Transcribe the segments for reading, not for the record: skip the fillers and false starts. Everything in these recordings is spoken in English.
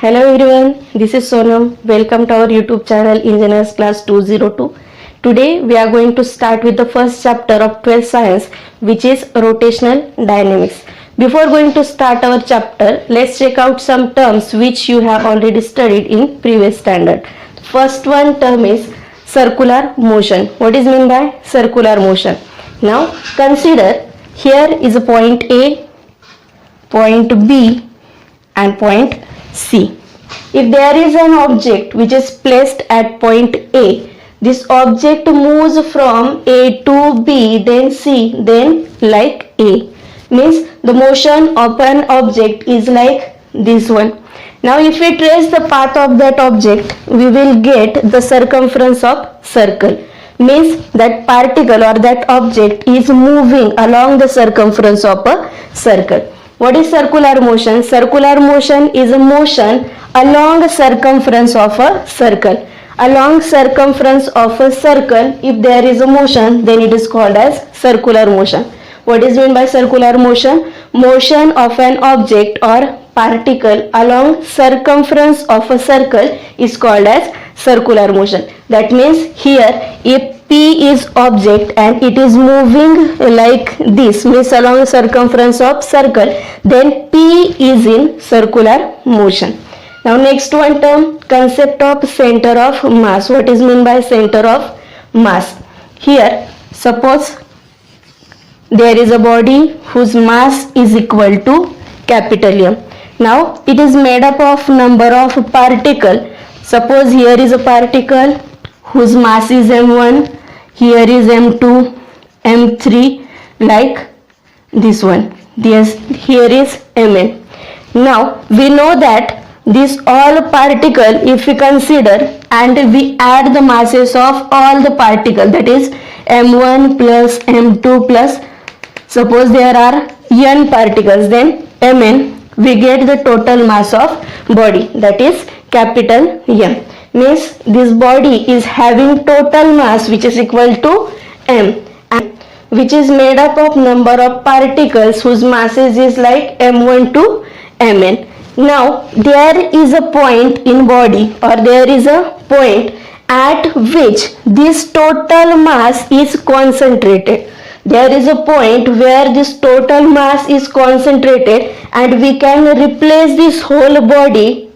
Hello everyone, this is Sonam. Welcome to our YouTube channel Engineers Class 202. Today we are going to start with the first chapter of 12th Science, which is Rotational Dynamics. Before going to start our chapter, let's check out some terms which you have already studied in previous standard. First one term is circular motion. What is meant by circular motion? Now consider here is a point A, point B and point C. If there is an object which is placed at point A, this object moves from A to B, then C, then like A. Means the motion of an object is like this one. Now if we trace the path of that object, we will get the circumference of circle. Means that particle or that object is moving along the circumference of a circle. What is circular motion? Circular motion is a motion along circumference of a circle. Along circumference of a circle, if there is a motion, then it is called as circular motion. What is meant by circular motion? Motion of an object or particle along circumference of a circle is called as circular motion. That means here if P is object and it is moving like this, means along circumference of circle, then P is in circular motion. Now next one term, concept of center of mass. What is meant by center of mass? Here suppose there is a body whose mass is equal to capital M. Now it is made up of number of particles. Suppose here is a particle whose mass is M1, here is M2, M3, like this one. Yes, here is Mn. Now we know that this all particle, if we consider and we add the masses of all the particles, that is M1 plus M2 plus, suppose there are n particles, then Mn, we get the total mass of body, that is capital M. Means this body is having total mass which is equal to M, and which is made up of number of particles whose masses is like M1 to Mn. Now there is a point in body, or there is a point at which this total mass is concentrated. There is a point where this total mass is concentrated and we can replace this whole body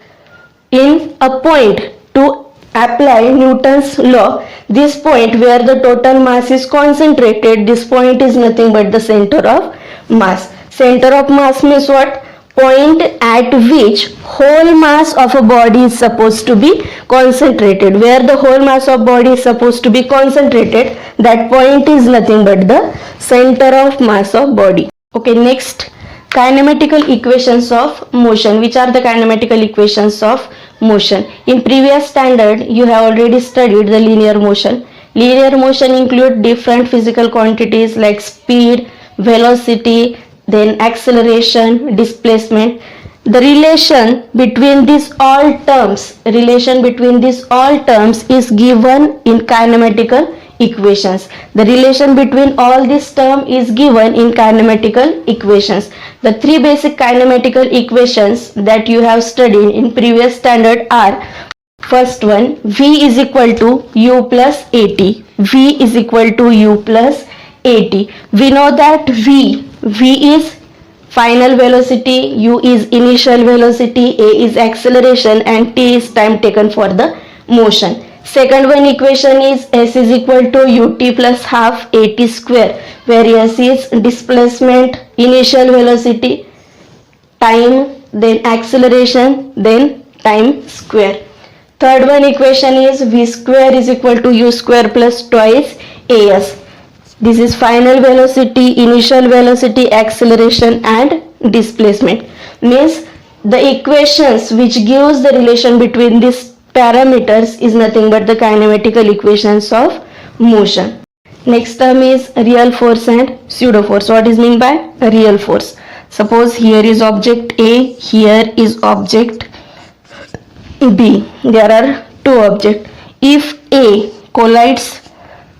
in a point to apply Newton's law. This point where the total mass is concentrated, this point is nothing but the center of mass. Center of mass means what? Point at which whole mass of a body is supposed to be concentrated. Where the whole mass of body is supposed to be concentrated, that point is nothing but the center of mass of body. Okay, next, kinematical equations of motion. Which are the kinematical equations of motion? In previous standard you have already studied the linear motion. Linear motion include different physical quantities like speed, velocity, then acceleration, displacement. The relation between these all terms is given in kinematical equations. The relation between all these terms is given in kinematical equations. The three basic kinematical equations that you have studied in previous standard are: first one, V is equal to U plus AT. V is equal to U plus AT. We know that V is final velocity, U is initial velocity, A is acceleration and T is time taken for the motion. Second one equation is S is equal to ut plus half at square, where S is displacement, initial velocity, time, then acceleration, then time square. Third one equation is V square is equal to U square plus twice AS. This is final velocity, initial velocity, acceleration and displacement. Means the equations which gives the relation between these parameters is nothing but the kinematical equations of motion. Next term is real force and pseudo force. What is meant by real force? Suppose here is object A, here is object B. There are two objects. If A collides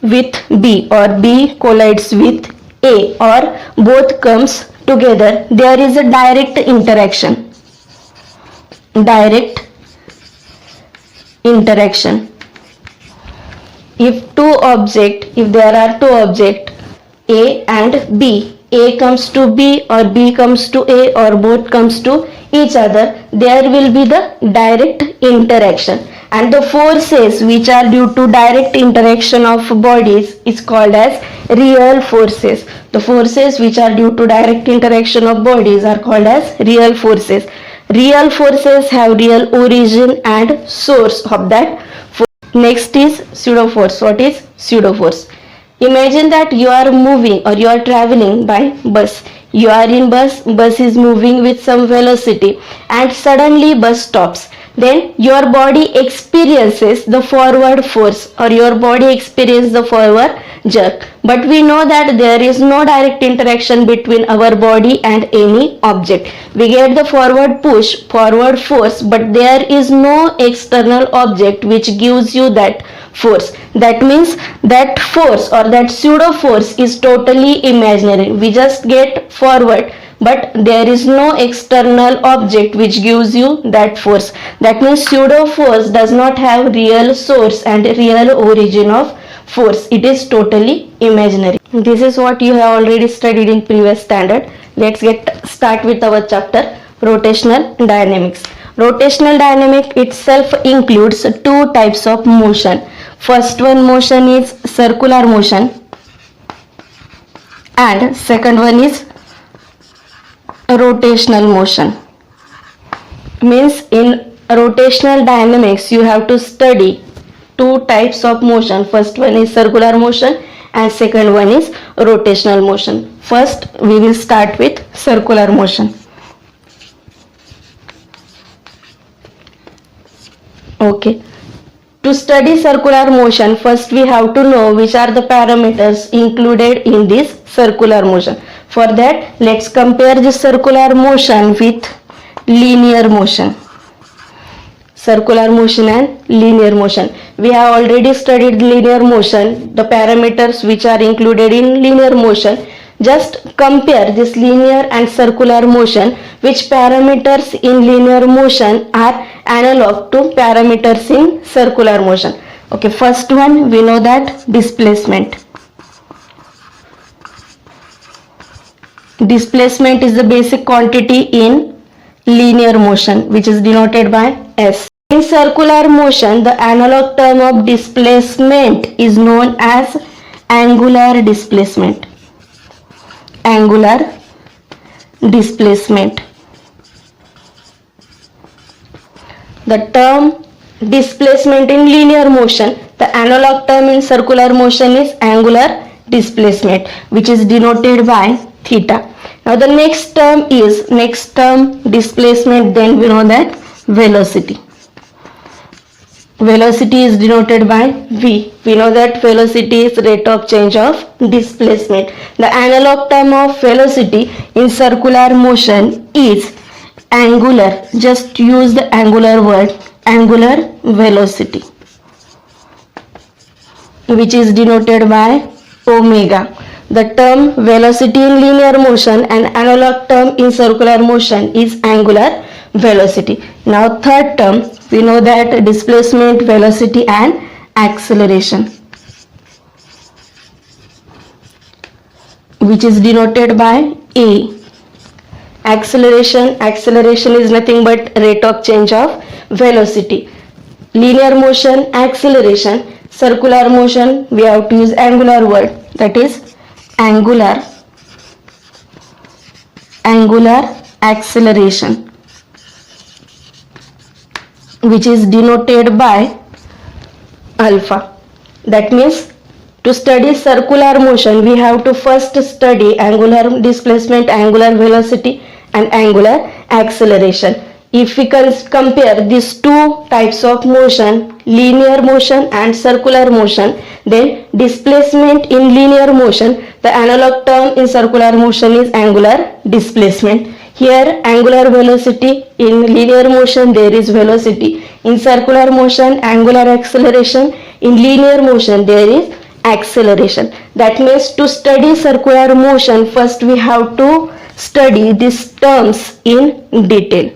with B or B collides with A, or both comes together, there is a direct interaction. direct interaction. If there are two objects A and B, A comes to B or B comes to A or both comes to each other, there will be the direct interaction. And the forces which are due to direct interaction of bodies is called as real forces. The forces which are due to direct interaction of bodies are called as real forces. Real forces have real origin and source of that force. Next is pseudo force. What is pseudo force? Imagine that you are moving or you are traveling by bus. You are in bus is moving with some velocity and suddenly bus stops. Then your body experiences the forward force or your body experiences the forward jerk. But we know that there is no direct interaction between our body and any object. We get the forward push, forward force, but there is no external object which gives you that force. That means that force or that pseudo force is totally imaginary. We just get forward, but there is no external object which gives you that force. That means pseudo force does not have real source and real origin of force. It is totally imaginary. This is what you have already studied in previous standard. Let's start with our chapter rotational dynamics. Rotational dynamic itself includes two types of motion. First one motion is circular motion and second one is rotational motion. Means in rotational dynamics you have to study two types of motion. First one is circular motion and second one is rotational motion. First we will start with circular motion. Okay. To study circular motion, first we have to know which are the parameters included in this circular motion. For that, let's compare the circular motion with linear motion. Circular motion and linear motion. We have already studied linear motion, the parameters which are included in linear motion. Just compare this linear and circular motion. Which parameters in linear motion are analog to parameters in circular motion? Okay, first one we know that displacement. Displacement is the basic quantity in linear motion which is denoted by S. In circular motion, the analog term of displacement is known as angular displacement. Angular displacement. The term displacement in linear motion, the analog term in circular motion is angular displacement which is denoted by theta. Now the next term displacement, then we know that velocity. Velocity is denoted by V. We know that velocity is rate of change of displacement. The analog term of velocity in circular motion is angular. Just use the angular word, angular velocity, which is denoted by omega. The term velocity in linear motion and analog term in circular motion is angular velocity. Now third term, we know that displacement, velocity and acceleration, which is denoted by A. Acceleration is nothing but rate of change of velocity. Linear motion, acceleration. Circular motion, we have to use angular word, that is angular acceleration, which is denoted by alpha. That means to study circular motion, we have to first study angular displacement, angular velocity and angular acceleration. If we compare these two types of motion, linear motion and circular motion, then displacement in linear motion, the analog term in circular motion is angular displacement. Here angular velocity, in linear motion there is velocity. In circular motion angular acceleration, in linear motion there is acceleration. That means to study circular motion, first we have to study these terms in detail.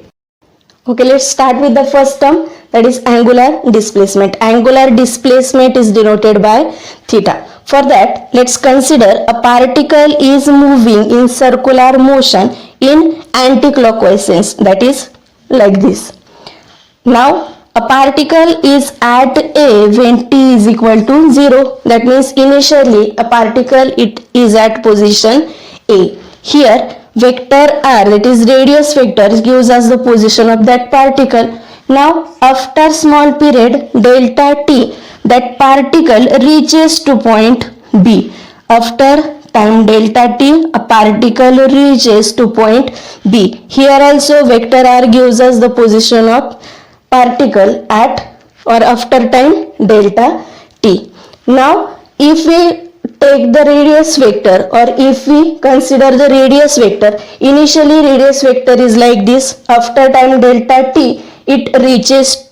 Okay, let's start with the first term, that is angular displacement. Angular displacement is denoted by theta. For that, let's consider a particle is moving in circular motion in anti-clockwise sense, that is like this. Now, a particle is at A when t is equal to 0. That means initially a particle it is at position A. Here vector r, that is radius vector, gives us the position of that particle. Now after small period delta t, that particle reaches to point B. After time delta t, a particle reaches to point B. Here also vector r gives us the position of particle at or after time delta t. Now if we take the radius vector, or if we consider the radius vector, initially radius vector is like this, after time delta t it reaches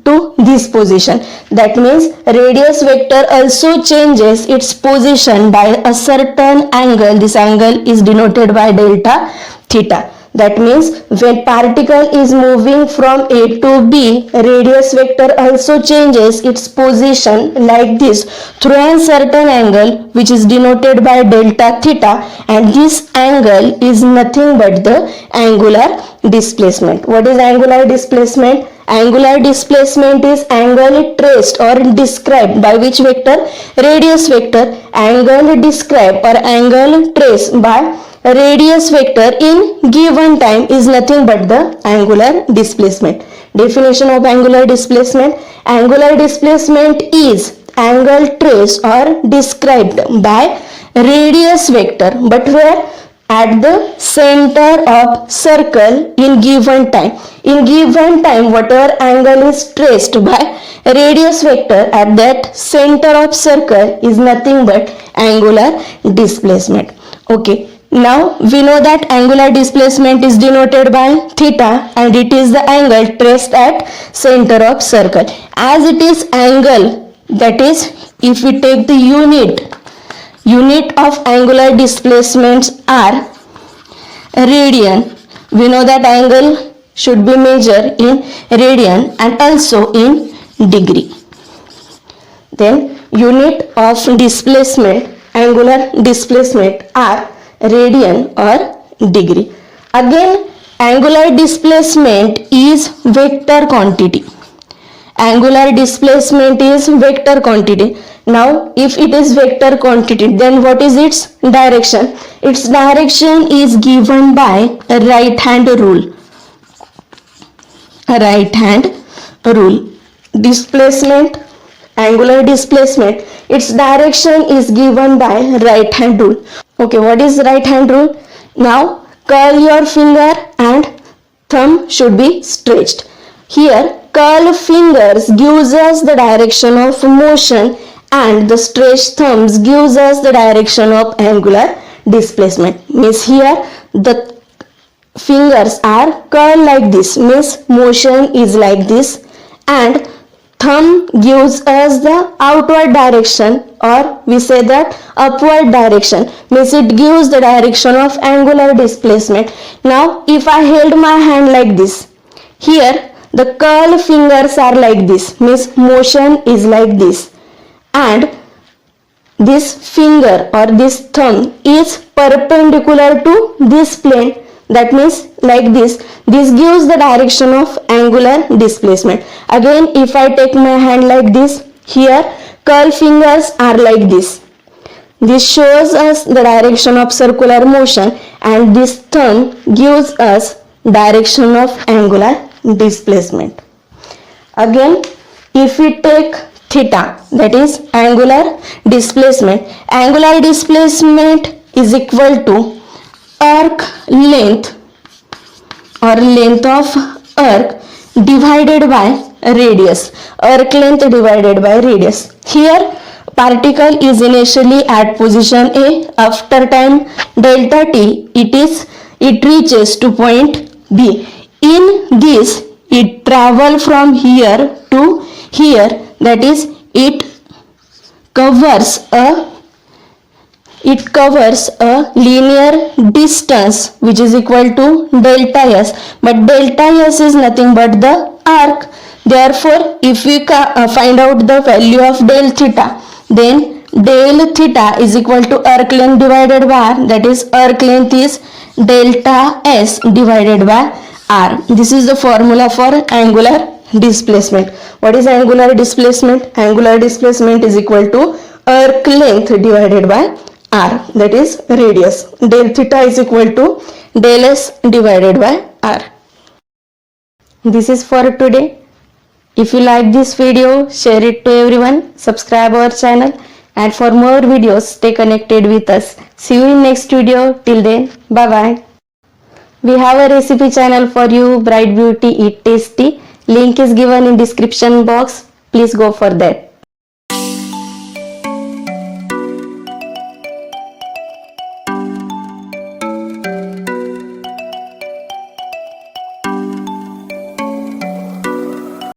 to this position. That means radius vector also changes its position by a certain angle. This angle is denoted by delta theta. That means when particle is moving from A to B, radius vector also changes its position like this through a certain angle which is denoted by delta theta, and this angle is nothing but the angular displacement. What is angular displacement? Angular displacement is angle traced or described by which vector? Radius vector. Angle described or angle traced by radius vector in given time is nothing but the angular displacement. Definition of angular displacement. Angular displacement is angle traced or described by radius vector, but where? At the center of circle in given time. In given time, whatever angle is traced by radius vector at that center of circle is nothing but angular displacement. Okay. Now we know that angular displacement is denoted by theta, and it is the angle traced at center of circle. As it is angle, that is, if we take the unit of angular displacements are radian, we know that angle should be measured in radian and also in degree. Then unit of displacement, angular displacement are radian or degree. Again, angular displacement is vector quantity. Angular displacement is vector quantity. Now if it is vector quantity, then what is its direction? Its direction is given by a right hand rule. Right hand rule. Displacement, angular displacement, its direction is given by right hand rule. Okay, what is right hand rule? Now curl your finger and thumb should be stretched. Here curl fingers gives us the direction of motion and the stretched thumbs gives us the direction of angular displacement. Means here the fingers are curled like this, means motion is like this, and thumb gives us the outward direction, or we say that upward direction, means it gives the direction of angular displacement. Now if I held my hand like this, here the curl fingers are like this, means motion is like this, and this finger or this thumb is perpendicular to this plane, that means like this. This gives the direction of angular displacement. Again if I take my hand like this, here curl fingers are like this. This shows us the direction of circular motion, and this thumb gives us direction of angular displacement. Again if we take theta, that is angular displacement. Angular displacement is equal to arc length or length of arc divided by radius. Arc length divided by radius. Here particle is initially at position A. After time delta t, it reaches to point B. In this it travel from here to here, that is it covers a It covers a linear distance which is equal to delta s, but delta s is nothing but the arc. Therefore, if we find out the value of del theta, then del theta is equal to arc length divided by r, that is arc length is delta s divided by r. This is the formula for angular displacement. What is angular displacement? Angular displacement is equal to arc length divided by r, that is radius. Del theta is equal to del s divided by r. This is for today. If you like this video, share it to everyone, subscribe our channel, and for more videos, stay connected with us. See you in next video. Till then, bye bye. We have a recipe channel for you, Bright Beauty Eat Tasty. Link is given in description box. Please go for that.